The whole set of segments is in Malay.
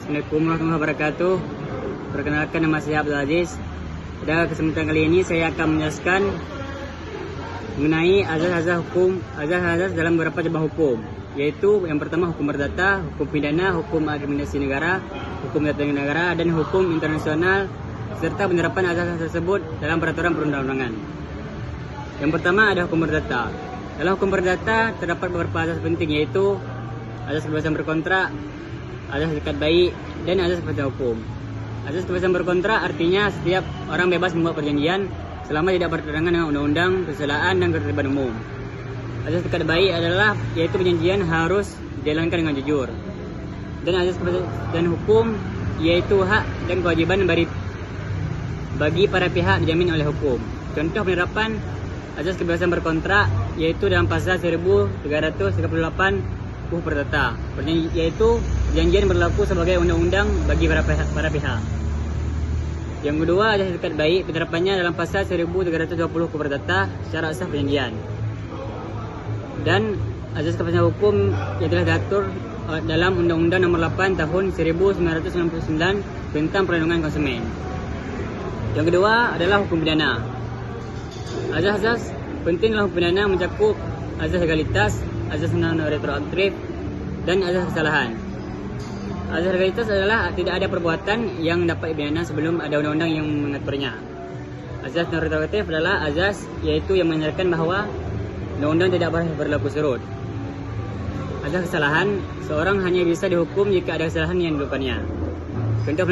Assalamualaikum warahmatullahi wabarakatuh. Perkenalkan, nama saya Abdul Aziz. Pada kesempatan kali ini saya akan menjelaskan mengenai azas-azas dalam beberapa cabang hukum, yaitu yang pertama hukum perdata, hukum pidana, hukum administrasi negara, hukum tata negara, dan hukum internasional, serta penerapan azas tersebut dalam peraturan perundang-undangan. Yang pertama ada hukum perdata. Dalam hukum perdata terdapat beberapa azas penting, yaitu azas kebebasan berkontrak, azas ikat baik, dan azas kepastian hukum. Azas kebebasan berkontrak artinya setiap orang bebas membuat perjanjian selama tidak bertentangan dengan undang-undang, kesusilaan, dan ketertiban umum. Azas ikat baik adalah yaitu perjanjian harus dijalankan dengan jujur. Dan azas kepastian hukum yaitu hak dan kewajiban bagi para pihak dijamin oleh hukum. Contoh penerapan azas kebebasan berkontrak yaitu dalam pasal 1338 UU Perdata, yaitu perjanjian berlaku sebagai undang-undang bagi para pihak. Yang kedua, azas ikat baik, penerapannya dalam pasal 1320 UU Perdata secara asas perjanjian. Dan azas kepastian hukum yang telah diatur dalam Undang-Undang Nomor 8 Tahun 1999 tentang perlindungan konsumen. Yang kedua adalah hukum pidana. Azas-azas penting dalam hukum pidana mencakup azas legalitas, azas non retroaktif, dan azas kesalahan. Azas legalitas adalah tidak ada perbuatan yang dapat dipidana sebelum ada undang-undang yang mengaturnya. Azas non retroaktif adalah azas yaitu yang menandakan bahawa undang-undang tidak berlaku surut. Azas kesalahan, seorang hanya bisa dihukum jika ada kesalahan yang dilakukannya. Contoh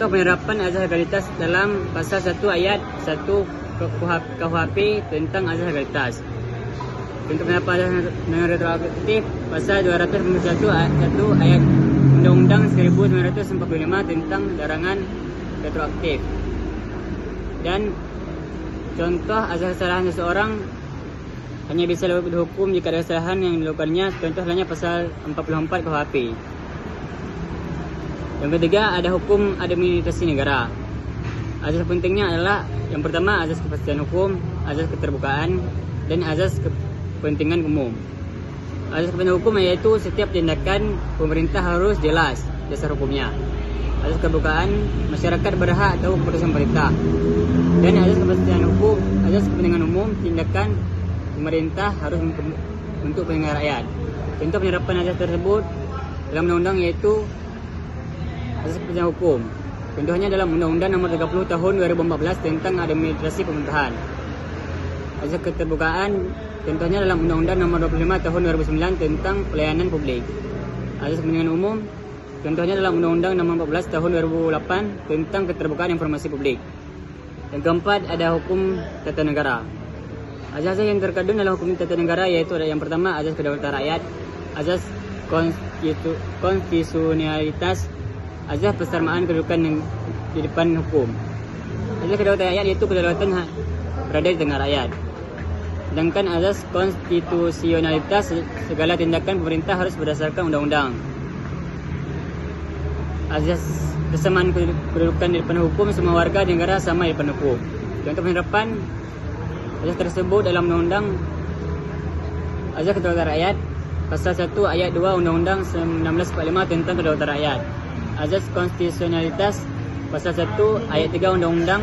penerapan azas legalitas dalam pasal 1 ayat 1 KUHP tentang azas legalitas. Untuk penerapan non retroaktif pasal 291 ayat Undang-Undang 1945 tentang larangan retroaktif. Dan contoh azas kesalahan seseorang hanya bisa dihukum jika ada kesalahan yang dilakukannya. Contoh lainnya pasal 44 KUHP. Yang ketiga ada hukum administrasi negara. Azas pentingnya adalah yang pertama azas kepastian hukum, azas keterbukaan, dan azas kepentingan umum. Azas kepentingan hukum yaitu setiap tindakan pemerintah harus jelas dasar hukumnya. Azas keterbukaan, masyarakat berhak tahu keputusan pemerintah. Dan azas kepastian hukum, azas kepentingan umum, tindakan pemerintah harus untuk kepentingan rakyat. Contoh penerapan azas tersebut dalam undang-undang yaitu azas kepastian hukum. Contohnya dalam Undang-Undang Nomor 30 Tahun 2014 tentang administrasi pemerintahan. Azas keterbukaan contohnya dalam Undang-Undang Nomor 25 Tahun 2009 tentang pelayanan publik. Azas kepentingan umum contohnya dalam Undang-Undang Nomor 14 Tahun 2008 tentang keterbukaan informasi publik. Yang keempat ada hukum tata negara. Azas yang terkandung dalam hukum tata negara yaitu ada yang pertama azas kedaulatan rakyat, azas konstitusionalitas, azas persamaan kedudukan di depan hukum. Azas kedaulatan rakyat yaitu kedaulatan berada di tengah rakyat. Sedangkan azas konstitusionalitas, segala tindakan pemerintah harus berdasarkan undang-undang. Azas persamaan kedudukan di depan hukum, semua warga negara sama di depan hukum. Contoh penerapan azas tersebut dalam undang-undang azas kedaulatan rakyat pasal 1 ayat 2 Undang-Undang 1945 tentang kedaulatan rakyat. Azas konstitusionalitas pasal 1 ayat 3 Undang-Undang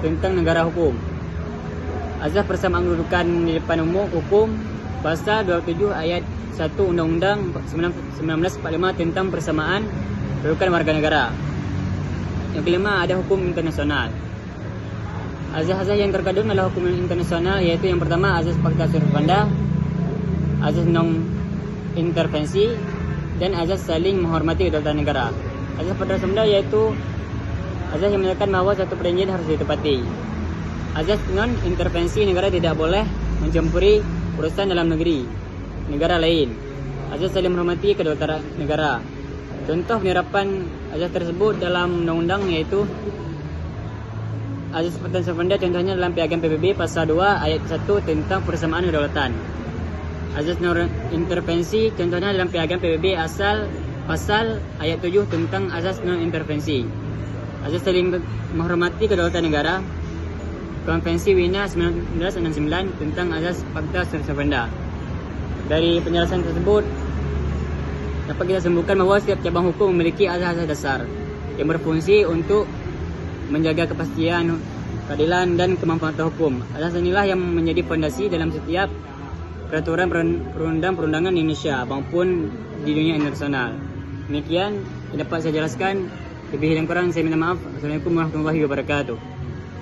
tentang negara hukum. Azas persamaan kedudukan di depan hukum pasal 27 ayat 1 Undang-Undang 1945 tentang persamaan kedudukan warga negara. Yang kelima ada hukum internasional. Azas-azas yang terkandung dalam hukum internasional yaitu yang pertama azas Pacta Sunt Servanda, azas non intervensi, dan azas saling menghormati kedaulatan negara. Azas Pacta Sunt Servanda yaitu azas yang menyatakan bahawa satu perjanjian harus ditepati. Azas non intervensi, negara tidak boleh mencampuri urusan dalam negeri negara lain. Azas saling menghormati kedaulatan negara. Contoh penerapan azas tersebut dalam undang-undang yaitu azas Pacta Sunt Servanda contohnya dalam Piagam PBB pasal 2 ayat 1 tentang persamaan kedaulatan. Azas non intervensi contohnya dalam Piagam PBB pasal ayat 7 tentang azas non intervensi. Azas saling menghormati kedaulatan negara, Konvensi Wina 1969 tentang azas Pacta Sunt Servanda. Dari penjelasan tersebut dapat kita sebutkan bahwa setiap cabang hukum memiliki asas-asas dasar yang berfungsi untuk menjaga kepastian, keadilan, dan kemanfaatan hukum. Asas inilah yang menjadi fondasi dalam setiap peraturan perundang-perundangan di Indonesia maupun di dunia internasional. Demikian yang dapat saya jelaskan. Lebih dan kurang saya minta maaf. Assalamualaikum warahmatullahi wabarakatuh.